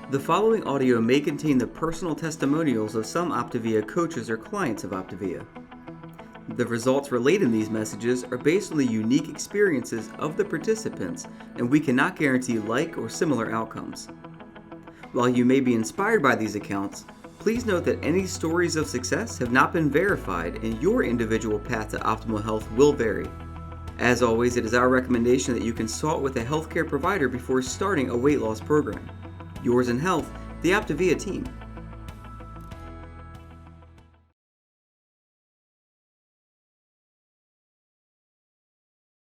The following audio may contain the personal testimonials of some OPTAVIA coaches or clients of OPTAVIA. The results relayed in these messages are based on the unique experiences of the participants, and we cannot guarantee like or similar outcomes. While you may be inspired by these accounts, please note that any stories of success have not been verified and your individual path to optimal health will vary. As always, it is our recommendation that you consult with a healthcare provider before starting a weight loss program. Yours in health, the OPTAVIA team.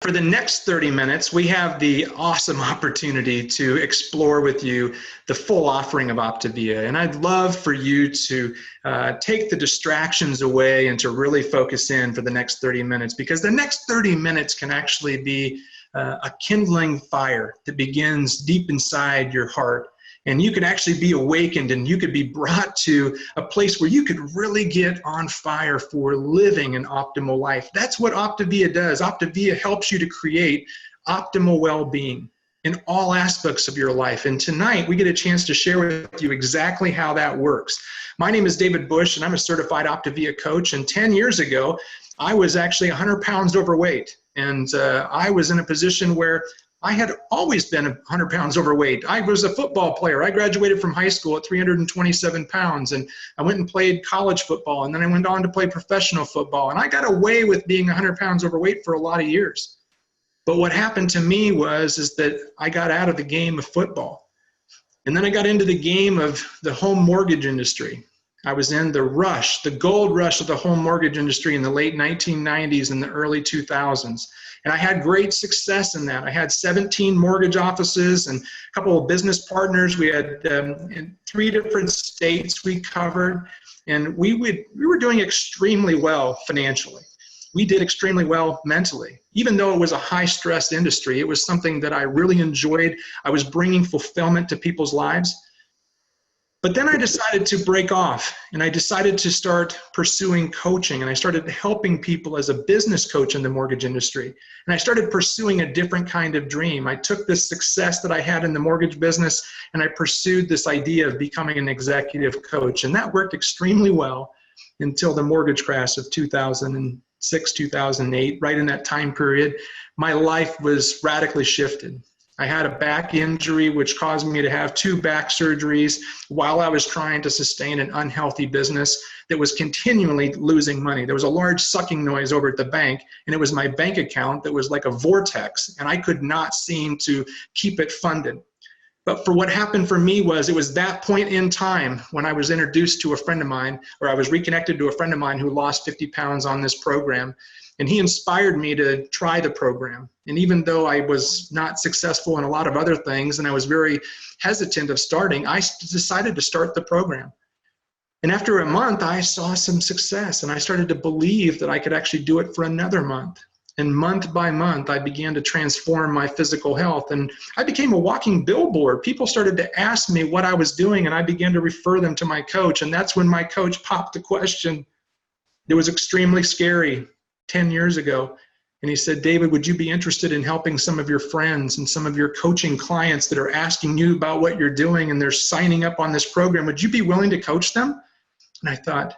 For the next 30 minutes, we have the awesome opportunity to explore with you the full offering of OPTAVIA. And I'd love for you to take the distractions away and to really focus in for the next 30 minutes, because the next 30 minutes can actually be a kindling fire that begins deep inside your heart. And you could actually be awakened and you could be brought to a place where you could really get on fire for living an optimal life. That's what OPTAVIA does. OPTAVIA helps you to create optimal well-being in all aspects of your life. And tonight we get a chance to share with you exactly how that works. My name is David Bush and I'm a certified OPTAVIA coach. And 10 years ago, I was actually 100 pounds overweight. And I was in a position where I had always been 100 pounds overweight. I was a football player. I graduated from high school at 327 pounds, and I went and played college football, and then I went on to play professional football, and I got away with being 100 pounds overweight for a lot of years. But what happened to me is that I got out of the game of football, and then I got into the game of the home mortgage industry. I was in the gold rush of the home mortgage industry in the late 1990s and the early 2000s. And I had great success in that. I had 17 mortgage offices and a couple of business partners. We had in 3 different states we covered. And we were doing extremely well financially. We did extremely well mentally. Even though it was a high-stress industry, it was something that I really enjoyed. I was bringing fulfillment to people's lives. But then I decided to break off and I decided to start pursuing coaching, and I started helping people as a business coach in the mortgage industry. And I started pursuing a different kind of dream. I took this success that I had in the mortgage business and I pursued this idea of becoming an executive coach. And that worked extremely well until the mortgage crash of 2006, 2008, right in that time period. My life was radically shifted. I had a back injury, which caused me to have 2 back surgeries while I was trying to sustain an unhealthy business that was continually losing money. There was a large sucking noise over at the bank, and it was my bank account that was like a vortex, and I could not seem to keep it funded. But for what happened for me it was that point in time when I was introduced to a friend of mine, or I was reconnected to a friend of mine who lost 50 pounds on this program. And he inspired me to try the program. And even though I was not successful in a lot of other things and I was very hesitant of starting, I decided to start the program. And after a month, I saw some success and I started to believe that I could actually do it for another month. And month by month, I began to transform my physical health. And I became a walking billboard. People started to ask me what I was doing, and I began to refer them to my coach. And that's when my coach popped the question. It was extremely scary 10 years ago. And he said, David, would you be interested in helping some of your friends and some of your coaching clients that are asking you about what you're doing and they're signing up on this program? Would you be willing to coach them? And I thought,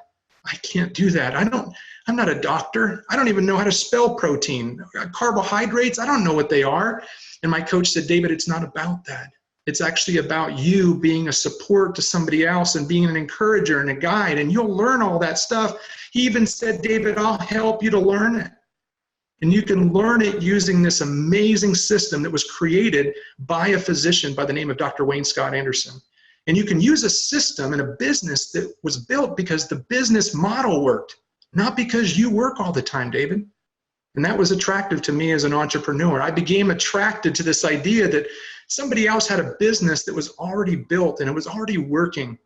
I can't do that. I'm not a doctor. I don't even know how to spell protein. Carbohydrates, I don't know what they are. And my coach said, David, it's not about that. It's actually about you being a support to somebody else and being an encourager and a guide, and you'll learn all that stuff. He even said, David, I'll help you to learn it. And you can learn it using this amazing system that was created by a physician by the name of Dr. Wayne Scott Anderson. And you can use a system in a business that was built because the business model worked, not because you work all the time, David. And that was attractive to me as an entrepreneur. I became attracted to this idea that somebody else had a business that was already built and it was already working.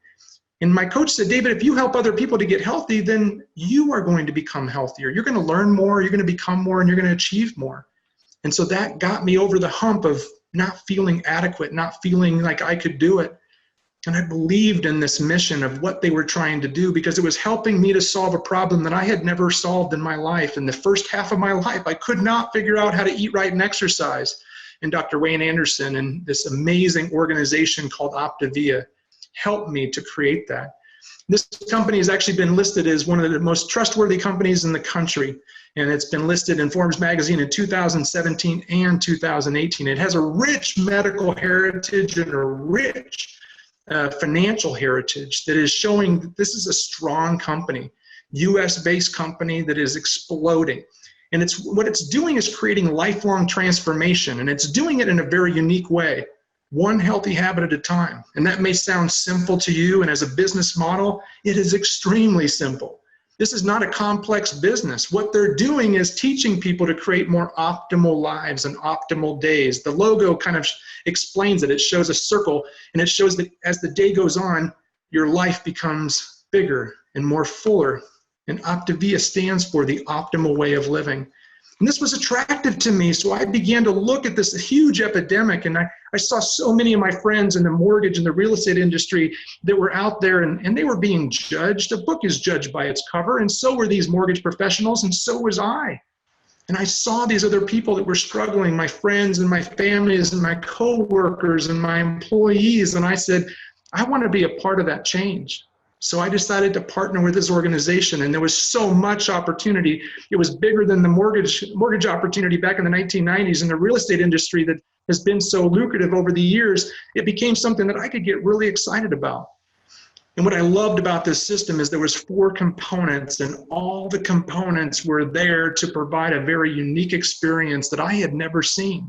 And my coach said, David, if you help other people to get healthy, then you are going to become healthier. You're going to learn more, you're going to become more, and you're going to achieve more. And so that got me over the hump of not feeling adequate, not feeling like I could do it. And I believed in this mission of what they were trying to do because it was helping me to solve a problem that I had never solved in my life. In the first half of my life, I could not figure out how to eat right and exercise. And Dr. Wayne Anderson and this amazing organization called OPTAVIA helped me to create that. This company has actually been listed as one of the most trustworthy companies in the country, and it's been listed in Forbes magazine in 2017 and 2018. It has a rich medical heritage and a rich financial heritage that is showing that this is a strong company, US-based company that is exploding. And what it's doing is creating lifelong transformation, and it's doing it in a very unique way, one healthy habit at a time. And that may sound simple to you, and as a business model, it is extremely simple. This is not a complex business. What they're doing is teaching people to create more optimal lives and optimal days. The logo kind of explains it. It shows a circle, and it shows that as the day goes on, your life becomes bigger and more fuller. And OPTAVIA stands for the optimal way of living. And this was attractive to me, so I began to look at this huge epidemic, and I saw so many of my friends in the mortgage and the real estate industry that were out there, and they were being judged. A book is judged by its cover, and so were these mortgage professionals, and so was I. And I saw these other people that were struggling, my friends and my families and my coworkers and my employees, and I said, I want to be a part of that change. So I decided to partner with this organization, and there was so much opportunity. It was bigger than the mortgage opportunity back in the 1990s in the real estate industry that has been so lucrative over the years. It became something that I could get really excited about. And what I loved about this system is there was 4 components, and all the components were there to provide a very unique experience that I had never seen.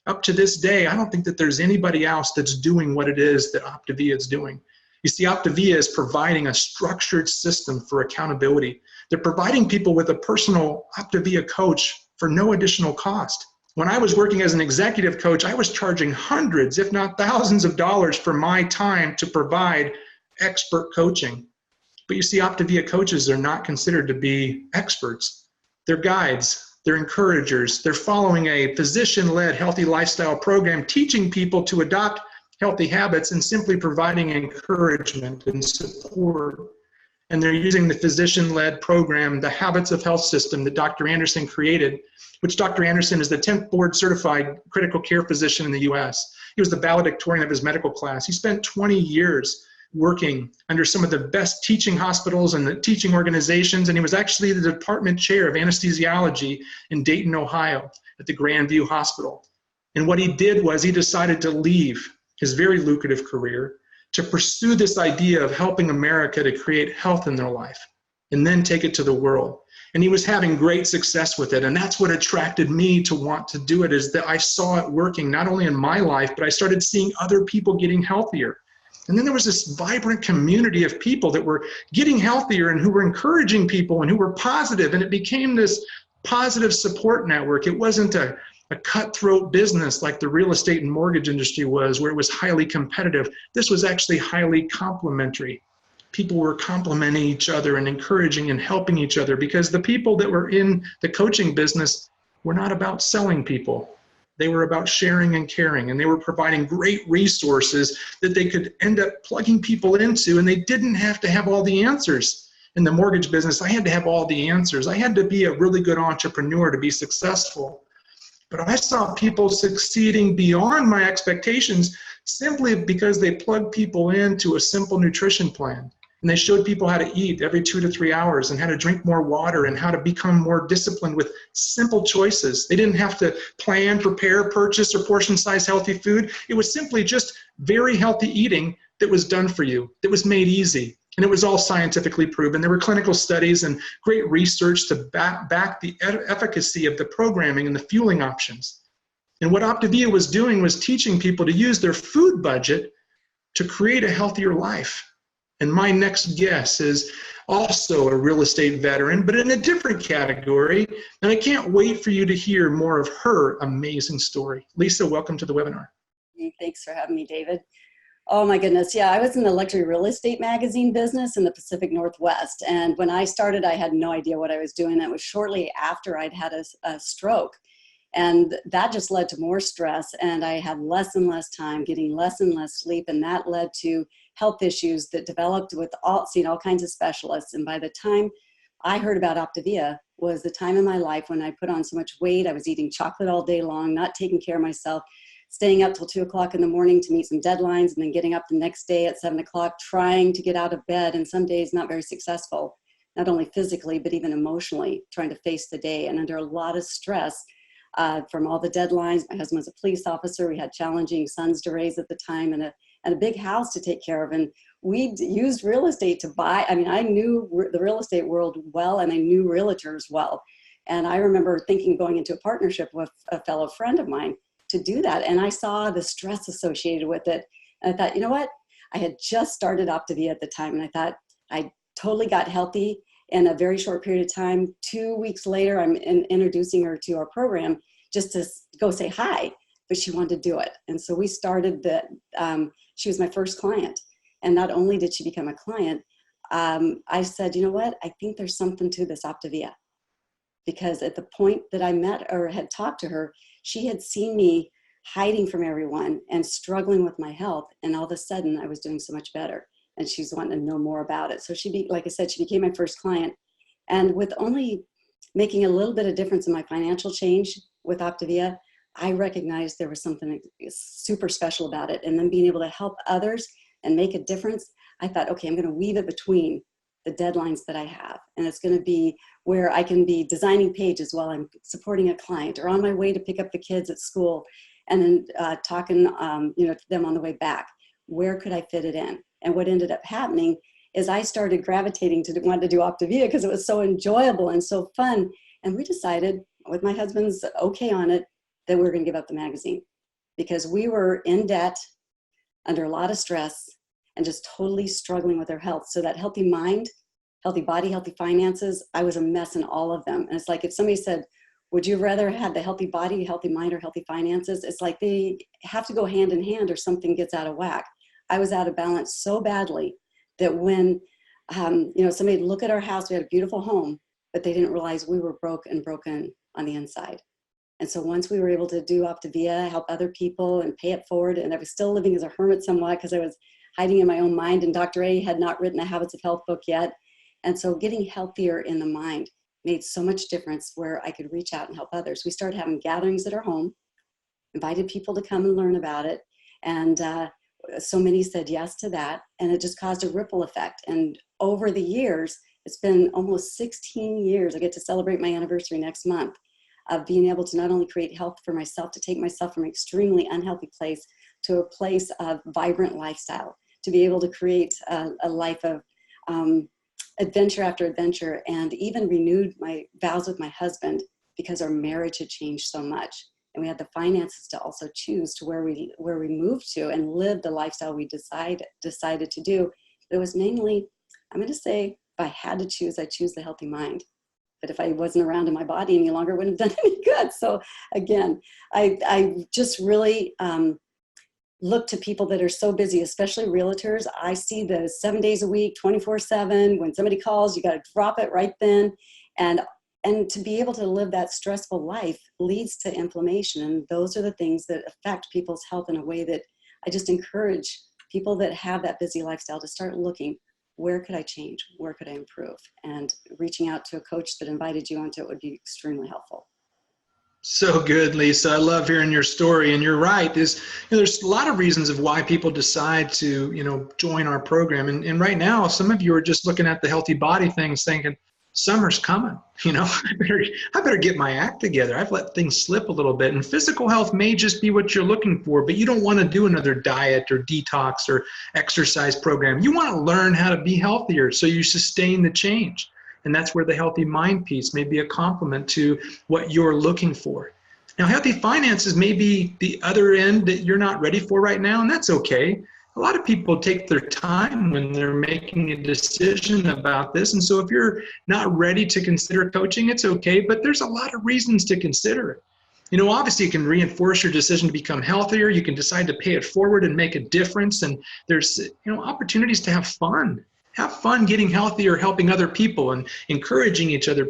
Up to this day, I don't think that there's anybody else that's doing what it is that OPTAVIA is doing. You see, OPTAVIA is providing a structured system for accountability. They're providing people with a personal OPTAVIA coach for no additional cost. When I was working as an executive coach, I was charging hundreds, if not thousands of dollars for my time to provide expert coaching. But you see, OPTAVIA coaches are not considered to be experts. They're guides, they're encouragers, they're following a physician-led healthy lifestyle program, teaching people to adopt healthy habits and simply providing encouragement and support. And they're using the physician-led program, the Habits of Health system that Dr. Anderson created, which Dr. Anderson is the 10th board certified critical care physician in the US. He was the valedictorian of his medical class. He spent 20 years working under some of the best teaching hospitals and the teaching organizations, and he was actually the department chair of anesthesiology in Dayton, Ohio at the Grandview Hospital. And what he did was he decided to leave his very lucrative career to pursue this idea of helping America to create health in their life and then take it to the world. And he was having great success with it. And that's what attracted me to want to do it, is that I saw it working not only in my life, but I started seeing other people getting healthier. And then there was this vibrant community of people that were getting healthier and who were encouraging people and who were positive. And it became this positive support network. It wasn't a cutthroat business like the real estate and mortgage industry was, where it was highly competitive. This was actually highly complementary. People were complimenting each other and encouraging and helping each other, because the people that were in the coaching business were not about selling people. They were about sharing and caring, and they were providing great resources that they could end up plugging people into, and they didn't have to have all the answers. In the mortgage business, I had to have all the answers. I had to be a really good entrepreneur to be successful. But I saw people succeeding beyond my expectations simply because they plugged people into a simple nutrition plan. And they showed people how to eat every 2 to 3 hours and how to drink more water and how to become more disciplined with simple choices. They didn't have to plan, prepare, purchase, or portion size healthy food. It was simply just very healthy eating that was done for you, that was made easy. And it was all scientifically proven. There were clinical studies and great research to back the efficacy of the programming and the fueling options. And what OPTAVIA was doing was teaching people to use their food budget to create a healthier life. And my next guest is also a real estate veteran, but in a different category. And I can't wait for you to hear more of her amazing story. Lisa, welcome to the webinar. Thanks for having me, David. Oh my goodness. Yeah, I was in the luxury real estate magazine business in the Pacific Northwest. And when I started, I had no idea what I was doing. That was shortly after I'd had a stroke. And that just led to more stress. And I had less and less time, getting less and less sleep. And that led to health issues that developed with seeing all kinds of specialists. And by the time I heard about OPTAVIA was the time in my life when I put on so much weight. I was eating chocolate all day long, not taking care of myself. staying up till 2 o'clock in the morning to meet some deadlines, and then getting up the next day at 7 o'clock, trying to get out of bed, and some days not very successful, not only physically, but even emotionally, trying to face the day and under a lot of stress from all the deadlines. My husband was a police officer. We had challenging sons to raise at the time, and a big house to take care of. And we used real estate to buy. I mean, I knew the real estate world well, and I knew realtors well. And I remember thinking going into a partnership with a fellow friend of mine to do that. And I saw the stress associated with it. And I thought, you know what? I had just started OPTAVIA at the time. And I thought, I totally got healthy in a very short period of time. 2 weeks later, I'm introducing her to our program just to go say hi, but she wanted to do it. And so we started she was my first client. And not only did she become a client, I said, you know what? I think there's something to this OPTAVIA. Because at the point that I met or had talked to her, she had seen me hiding from everyone and struggling with my health. And all of a sudden I was doing so much better. And she's wanting to know more about it. So like I said, she became my first client. And with only making a little bit of difference in my financial change with OPTAVIA, I recognized there was something super special about it. And then being able to help others and make a difference, I thought, okay, I'm going to weave it between the deadlines that I have. And it's going to be where I can be designing pages while I'm supporting a client, or on my way to pick up the kids at school, and then talking to them on the way back. Where could I fit it in? And what ended up happening is I started gravitating to want to do OPTAVIA because it was so enjoyable and so fun. And we decided, with my husband's okay on it, that we were going to give up the magazine because we were in debt, under a lot of stress, and just totally struggling with our health. So that healthy mind, healthy body, healthy finances, I was a mess in all of them. And it's like if somebody said, would you rather have the healthy body, healthy mind, or healthy finances? It's like they have to go hand in hand or something gets out of whack. I was out of balance so badly that when somebody would look at our house, we had a beautiful home, but they didn't realize we were broke and broken on the inside. And so once we were able to do OPTAVIA, help other people and pay it forward, and I was still living as a hermit somewhat because I was hiding in my own mind, and Dr. A had not written the Habits of Health book yet. And so getting healthier in the mind made so much difference where I could reach out and help others. We started having gatherings at our home, invited people to come and learn about it. And so many said yes to that. And it just caused a ripple effect. And over the years, it's been almost 16 years. I get to celebrate my anniversary next month of being able to not only create health for myself, to take myself from an extremely unhealthy place to a place of vibrant lifestyle, to be able to create a life of adventure after adventure, and even renewed my vows with my husband because our marriage had changed so much. And we had the finances to also choose to where we moved to and live the lifestyle we decided to do. But it was mainly, I'm going to say, if I had to choose, I'd choose the healthy mind. But if I wasn't around in my body any longer, it wouldn't have done any good. So again, I just really look to people that are so busy, especially realtors. I see the 7 days a week, 24/7. When somebody calls, you got to drop it right then. And to be able to live that stressful life leads to inflammation. And those are the things that affect people's health in a way that I just encourage people that have that busy lifestyle to start looking, where could I change? Where could I improve? And reaching out to a coach that invited you onto it would be extremely helpful. So good, Lisa. I love hearing your story. And you're right. There's a lot of reasons of why people decide to, join our program. And right now, some of you are just looking at the healthy body things thinking, summer's coming, I better get my act together. I've let things slip a little bit. And physical health may just be what you're looking for, but you don't want to do another diet or detox or exercise program. You want to learn how to be healthier so you sustain the change. And that's where the healthy mind piece may be a complement to what you're looking for. Now, healthy finances may be the other end that you're not ready for right now, and that's okay. A lot of people take their time when they're making a decision about this. And so if you're not ready to consider coaching, it's okay, but there's a lot of reasons to consider it. Obviously, it can reinforce your decision to become healthier. You can decide to pay it forward and make a difference. And there's, opportunities to have fun. Have fun getting healthier, helping other people and encouraging each other.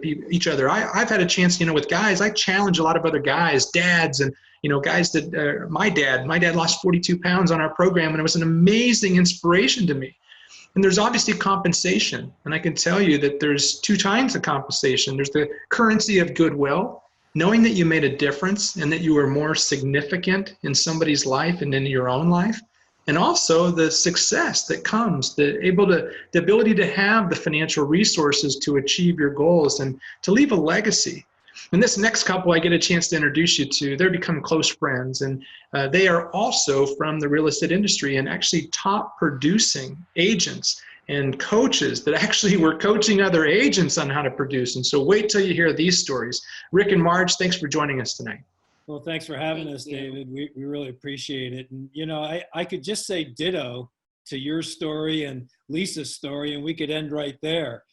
I've had a chance, with guys, I challenge a lot of other guys, dads, and, guys that my dad lost 42 pounds on our program, and it was an amazing inspiration to me. And there's obviously compensation. And I can tell you that there's two kinds of compensation. There's the currency of goodwill, knowing that you made a difference and that you were more significant in somebody's life and in your own life, and also the success that comes, the ability to have the financial resources to achieve your goals and to leave a legacy. And this next couple I get a chance to introduce you to, they're become close friends, and they are also from the real estate industry and actually top producing agents and coaches that actually were coaching other agents on how to produce. And so wait till you hear these stories. Rick and Marge, thanks for joining us tonight. Well, thanks for having us, David. We really appreciate it. And, you know, I could just say ditto to your story and Lisa's story, and we could end right there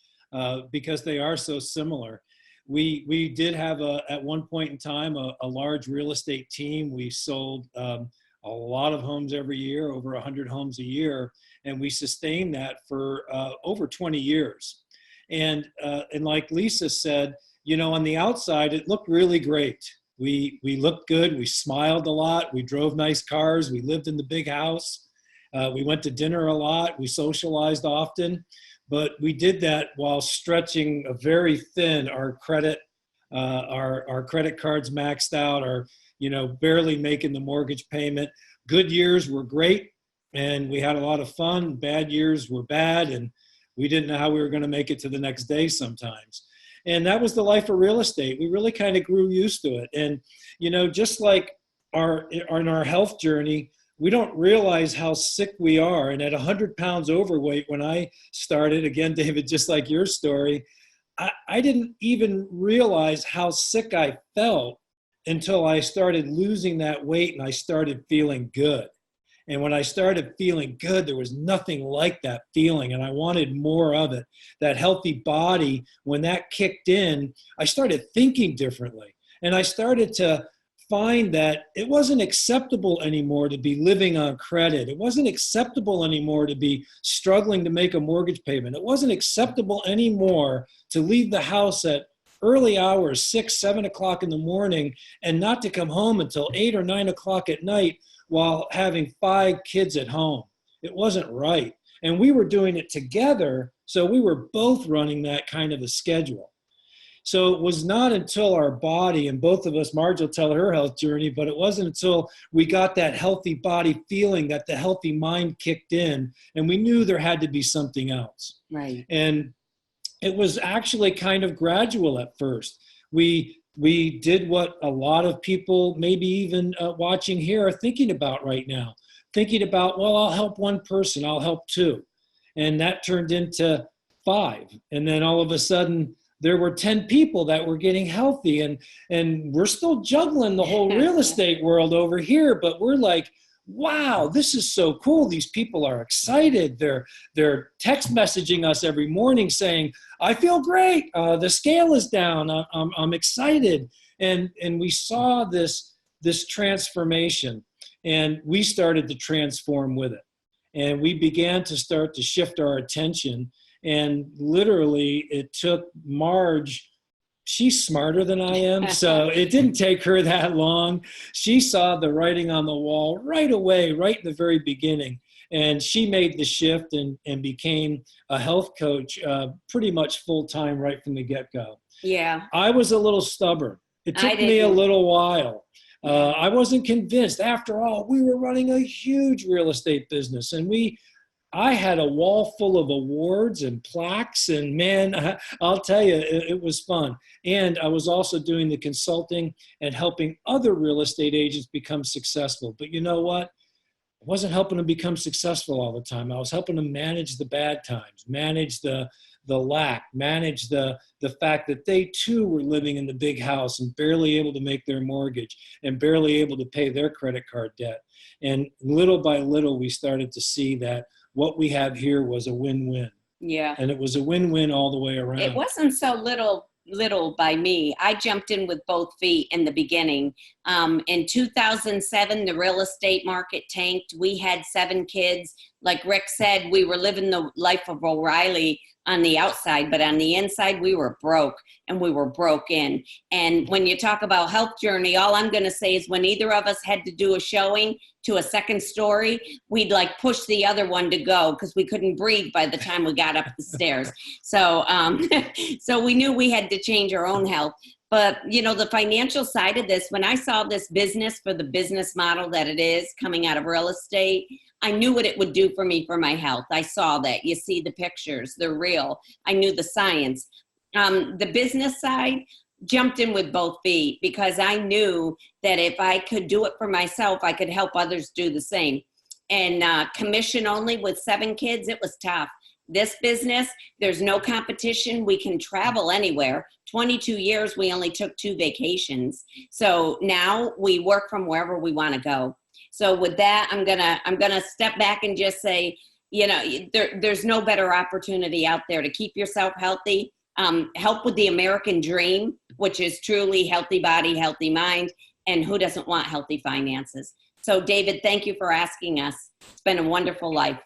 because they are so similar. We did have, at one point in time, a large real estate team. We sold a lot of homes every year, over 100 homes a year, and we sustained that for over 20 years. And like Lisa said, you know, on the outside, it looked really great. We looked good. We smiled a lot. We drove nice cars. We lived in the big house. We went to dinner a lot. We socialized often. But we did that while stretching a very thin our credit, our credit cards maxed out, barely making the mortgage payment. Good years were great, and we had a lot of fun. Bad years were bad, and we didn't know how we were going to make it to the next day sometimes. And that was the life of real estate. We really kind of grew used to it. And, you know, just like on our health journey, we don't realize how sick we are. And at 100 pounds overweight, when I started, again, David, just like your story, I didn't even realize how sick I felt until I started losing that weight and I started feeling good. And when I started feeling good, there was nothing like that feeling, and I wanted more of it. That healthy body, when that kicked in, I started thinking differently. And I started to find that it wasn't acceptable anymore to be living on credit. It wasn't acceptable anymore to be struggling to make a mortgage payment. It wasn't acceptable anymore to leave the house at early hours, 6, 7 o'clock in the morning, and not to come home until 8 or 9 o'clock at night while having 5 kids at home. It wasn't right. And we were doing it together, so we were both running that kind of a schedule. So it was not until our body, and both of us, Marge will tell her health journey, but it wasn't until we got that healthy body feeling that the healthy mind kicked in, and we knew there had to be something else. Right. And it was actually kind of gradual at first. We did what a lot of people, maybe even watching here, are thinking about right now. Thinking about, well, I'll help one person, I'll help 2. And that turned into 5. And then all of a sudden, there were 10 people that were getting healthy. And we're still juggling the whole real estate world over here, but we're like, wow, this is so cool. These people are excited. They're text messaging us every morning saying, I feel great. The scale is down. I'm excited. And we saw this transformation, and we started to transform with it. And we began to start to shift our attention. And literally it took Marge. She's smarter than I am, so it didn't take her that long. She saw the writing on the wall right away, right in the very beginning. And she made the shift and became a health coach pretty much full-time right from the get-go. Yeah. I was a little stubborn. It took me a little while. I wasn't convinced. After all, we were running a huge real estate business, and I had a wall full of awards and plaques, and man, I'll tell you, it was fun. And I was also doing the consulting and helping other real estate agents become successful. But you know what? I wasn't helping them become successful all the time. I was helping them manage the bad times, manage the lack, manage the fact that they too were living in the big house and barely able to make their mortgage and barely able to pay their credit card debt. And little by little, we started to see that what we have here was a win-win. Yeah. And it was a win-win all the way around. It wasn't so little by me. I jumped in with both feet in the beginning. In 2007, the real estate market tanked. We had 7 kids. Like Rick said, we were living the life of O'Reilly on the outside, but on the inside, we were broke, and we were broke in. And when you talk about health journey, all I'm going to say is when either of us had to do a showing to a second story, we'd like push the other one to go because we couldn't breathe by the time we got up the stairs. So, so we knew we had to change our own health. But, you know, the financial side of this, when I saw this business for the business model that it is coming out of real estate, I knew what it would do for me for my health. I saw that. You see the pictures, they're real. I knew the science. The business side, jumped in with both feet because I knew that if I could do it for myself, I could help others do the same. And commission only with 7 kids, it was tough. This business, there's no competition. We can travel anywhere. 22 years, we only took 2 vacations. So now we work from wherever we want to go. So with that, I'm gonna step back and just say, you know, there's no better opportunity out there to keep yourself healthy, help with the American dream, which is truly healthy body, healthy mind, and who doesn't want healthy finances? So David, thank you for asking us. It's been a wonderful life.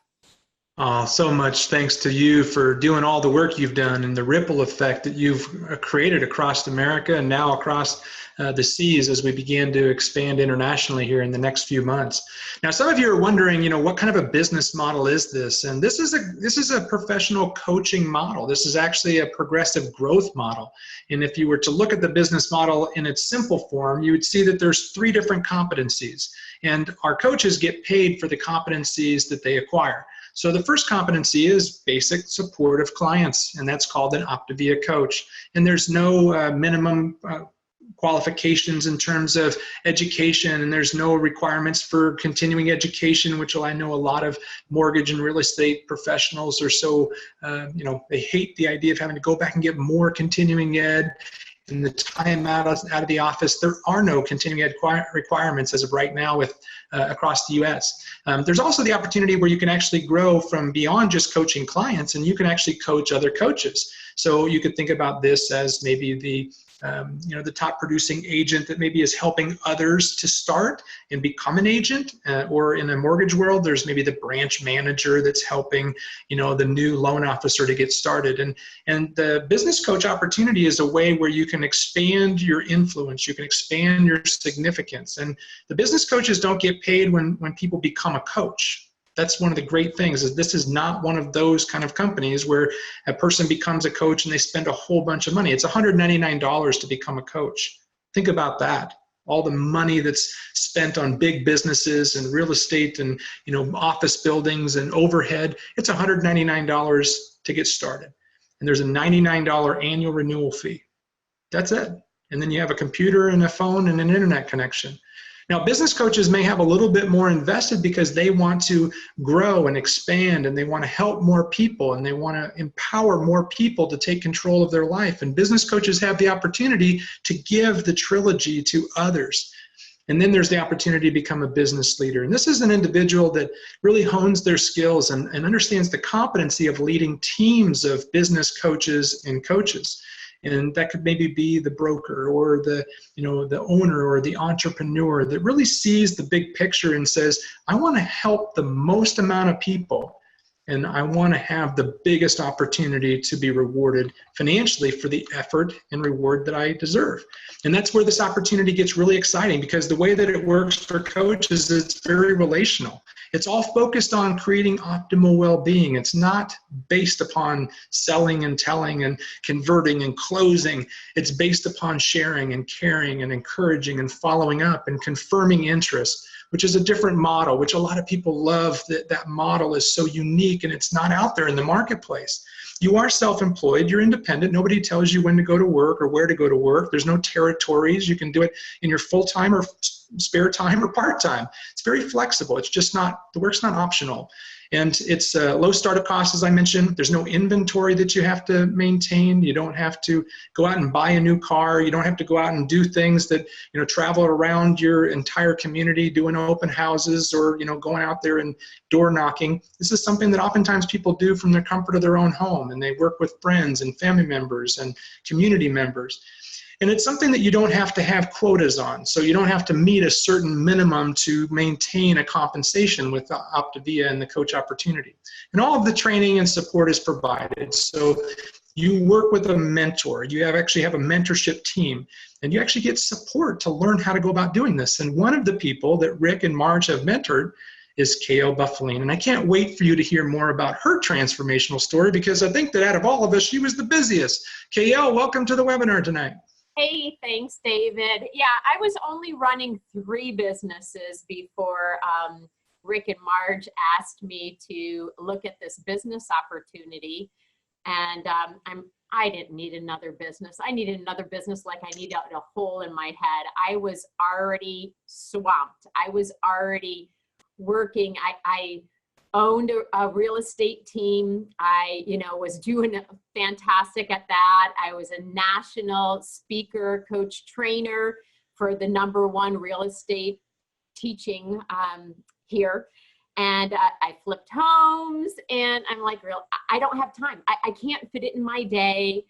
Oh, so much thanks to you for doing all the work you've done and the ripple effect that you've created across America and now across the seas as we begin to expand internationally here in the next few months. Now, some of you are wondering, you know, what kind of a business model is this? And this is a professional coaching model. This is actually a progressive growth model. And if you were to look at the business model in its simple form, you would see that there's 3 different competencies. And our coaches get paid for the competencies that they acquire. So the first competency is basic support of clients, and that's called an OPTAVIA coach. And there's no minimum qualifications in terms of education, and there's no requirements for continuing education, which I know a lot of mortgage and real estate professionals are so, you know, they hate the idea of having to go back and get more continuing ed. In the time out of the office, there are no continuing ed requirements as of right now with across the U.S. There's also the opportunity where you can actually grow from beyond just coaching clients, and you can actually coach other coaches. So you could think about this as maybe the you know, the top producing agent that maybe is helping others to start and become an agent, or in a mortgage world, there's maybe the branch manager that's helping, you know, the new loan officer to get started. And the business coach opportunity is a way where you can expand your influence, you can expand your significance. And the business coaches don't get paid when people become a coach. That's one of the great things, is this is not one of those kind of companies where a person becomes a coach and they spend a whole bunch of money. It's $199 to become a coach. Think about that. All the money that's spent on big businesses and real estate and, you know, office buildings and overhead, it's $199 to get started. And there's a $99 annual renewal fee. That's it. And then you have a computer and a phone and an internet connection. Now, business coaches may have a little bit more invested because they want to grow and expand, and they want to help more people, and they want to empower more people to take control of their life. And business coaches have the opportunity to give the Trilogy to others. And then there's the opportunity to become a business leader. And this is an individual that really hones their skills and understands the competency of leading teams of business coaches and coaches. And that could maybe be the broker or the, you know, the owner or the entrepreneur that really sees the big picture and says, I want to help the most amount of people, and I want to have the biggest opportunity to be rewarded financially for the effort and reward that I deserve. And that's where this opportunity gets really exciting, because the way that it works for coaches is it's very relational. It's all focused on creating optimal well-being. It's not based upon selling and telling and converting and closing. It's based upon sharing and caring and encouraging and following up and confirming interest, which is a different model, which a lot of people love. That model is so unique, and it's not out there in the marketplace. You are self-employed, you're independent. Nobody tells you when to go to work or where to go to work. There's no territories. You can do it in your full-time or spare time or part-time. It's very flexible. It's just not, the work's not optional. And it's low startup costs, as I mentioned. There's no inventory that you have to maintain. You don't have to go out and buy a new car. You don't have to go out and do things that, you know, travel around your entire community, doing open houses or, you know, going out there and door knocking. This is something that oftentimes people do from the comfort of their own home, and they work with friends and family members and community members. And it's something that you don't have to have quotas on. So you don't have to meet a certain minimum to maintain a compensation with OPTAVIA and the coach opportunity. And all of the training and support is provided. So you work with a mentor. You actually have a mentorship team, and you actually get support to learn how to go about doing this. And one of the people that Rick and Marj have mentored is K.L. Buffaline. And I can't wait for you to hear more about her transformational story, because I think that out of all of us, she was the busiest. K.L., welcome to the webinar tonight. Hey, thanks, David. Yeah, I was only running 3 businesses before Rick and Marge asked me to look at this business opportunity. And I didn't need another business. I needed another business like I needed a hole in my head. I was already swamped. I was already working. I owned a real estate team. I, was doing fantastic at that. I was a national speaker, coach, trainer for the #1 real estate teaching here. And I flipped homes, and I'm like, I don't have time. I can't fit it in my day.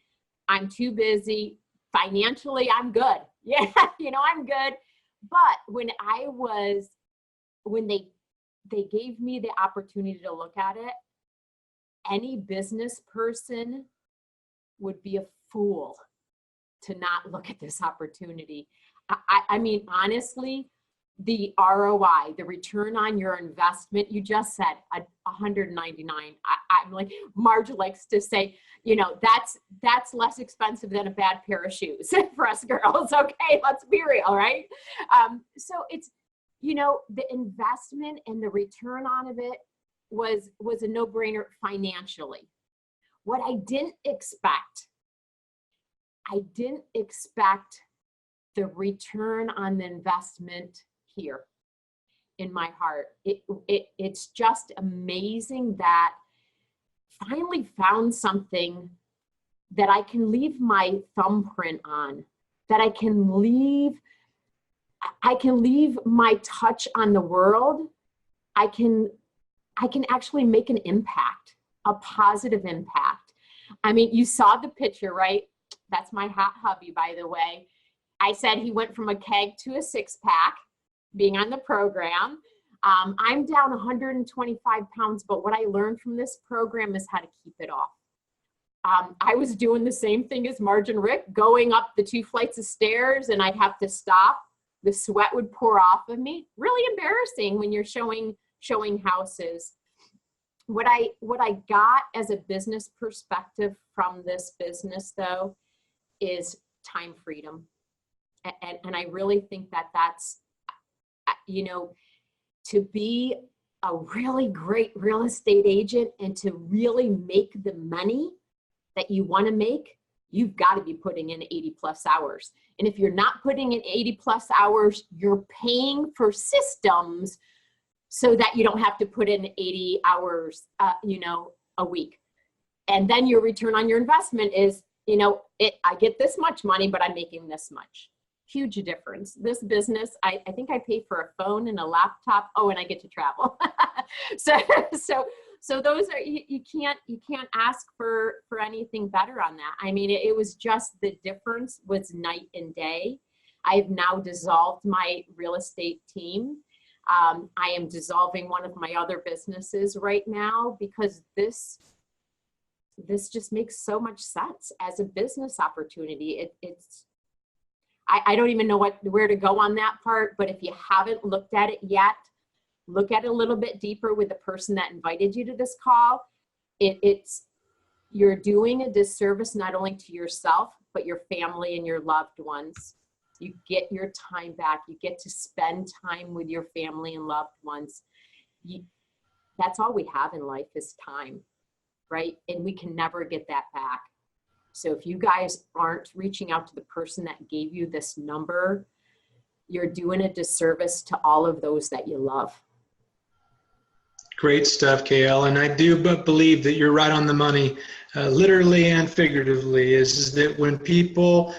I'm too busy. Financially, I'm good. Yeah, I'm good. But when they gave me the opportunity to look at it, any business person would be a fool to not look at this opportunity. I mean, honestly, the ROI, the return on your investment, you just said $199. I'm like, Marge likes to say, that's less expensive than a bad pair of shoes for us girls. Okay, let's be real, right? So it's, the investment and the return on of it was a no-brainer financially. What I didn't expect the return on the investment here in my heart. It's just amazing that I finally found something that I can leave my thumbprint on, that I can leave my touch on the world. I can actually make an impact, a positive impact. I mean, you saw the picture, right? That's my hot hubby, by the way. I said he went from a keg to a 6-pack being on the program. I'm down 125 pounds, but what I learned from this program is how to keep it off. I was doing the same thing as Marj and Rick, going up the 2 flights of stairs, and I'd have to stop. The sweat would pour off of me. Really embarrassing when you're showing houses. What I got as a business perspective from this business, though, is time freedom. And I really think that that's, to be a really great real estate agent and to really make the money that you want to make, you've got to be putting in 80+ hours. And if you're not putting in 80+ hours, you're paying for systems so that you don't have to put in 80 hours, a week. And then your return on your investment is, I get this much money, but I'm making this much. Huge difference. This business, I think I pay for a phone and a laptop. Oh, and I get to travel. So those are, you can't ask for anything better on that. I mean, it was just, the difference was night and day. I've now dissolved my real estate team. I am dissolving one of my other businesses right now because this just makes so much sense as a business opportunity. I don't even know where to go on that part, but if you haven't looked at it yet, look at it a little bit deeper with the person that invited you to this call. You're doing a disservice not only to yourself, but your family and your loved ones. You get your time back. You get to spend time with your family and loved ones. That's all we have in life is time, right? And we can never get that back. So if you guys aren't reaching out to the person that gave you this number, you're doing a disservice to all of those that you love. Great stuff, KL. And I do believe that you're right on the money, literally and figuratively, is that when people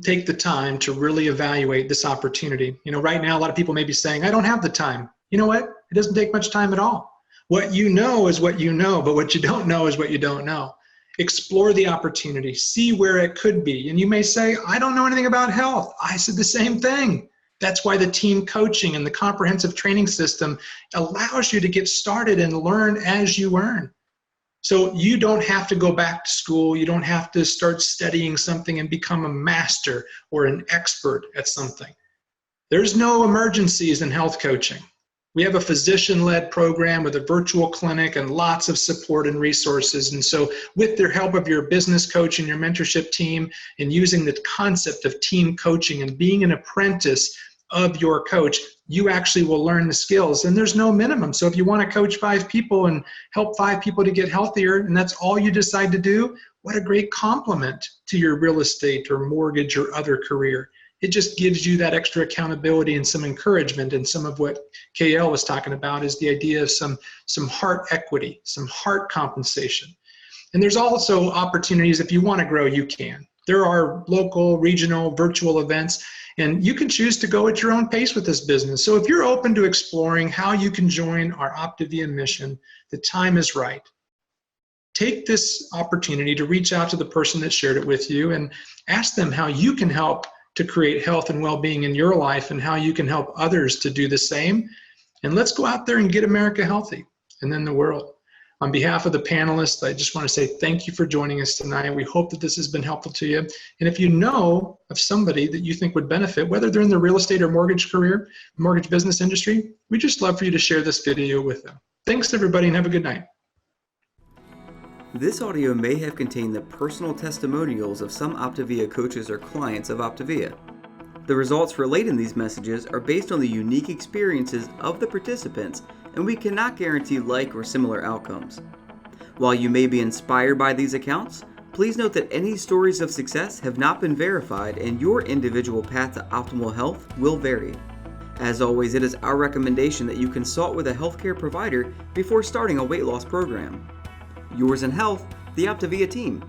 take the time to really evaluate this opportunity, right now, a lot of people may be saying, I don't have the time. You know what? It doesn't take much time at all. What you know is what you know, but what you don't know is what you don't know. Explore the opportunity, see where it could be. And you may say, I don't know anything about health. I said the same thing. That's why the team coaching and the comprehensive training system allows you to get started and learn as you earn. So you don't have to go back to school. You don't have to start studying something and become a master or an expert at something. There's no emergencies in health coaching. We have a physician-led program with a virtual clinic and lots of support and resources. And so with the help of your business coach and your mentorship team and using the concept of team coaching and being an apprentice of your coach, you actually will learn the skills. And there's no minimum. So if you want to coach 5 people and help 5 people to get healthier, and that's all you decide to do, what a great compliment to your real estate or mortgage or other career. It just gives you that extra accountability and some encouragement. And some of what KL was talking about is the idea of some heart equity, some heart compensation. And there's also opportunities. If you want to grow, you can. There are local, regional, virtual events, and you can choose to go at your own pace with this business. So if you're open to exploring how you can join our OPTAVIA mission, the time is right. Take this opportunity to reach out to the person that shared it with you and ask them how you can help to create health and well-being in your life and how you can help others to do the same. And let's go out there and get America healthy and then the world. On behalf of the panelists, I just want to say thank you for joining us tonight. We hope that this has been helpful to you. And if you know of somebody that you think would benefit, whether they're in the real estate or mortgage career, mortgage business industry, we'd just love for you to share this video with them. Thanks, everybody, and have a good night. This audio may have contained the personal testimonials of some OPTAVIA coaches or clients of OPTAVIA. The results relayed in these messages are based on the unique experiences of the participants, and we cannot guarantee like or similar outcomes. While you may be inspired by these accounts, please note that any stories of success have not been verified and your individual path to optimal health will vary. As always, it is our recommendation that you consult with a healthcare provider before starting a weight loss program. Yours in health, the OPTAVIA team.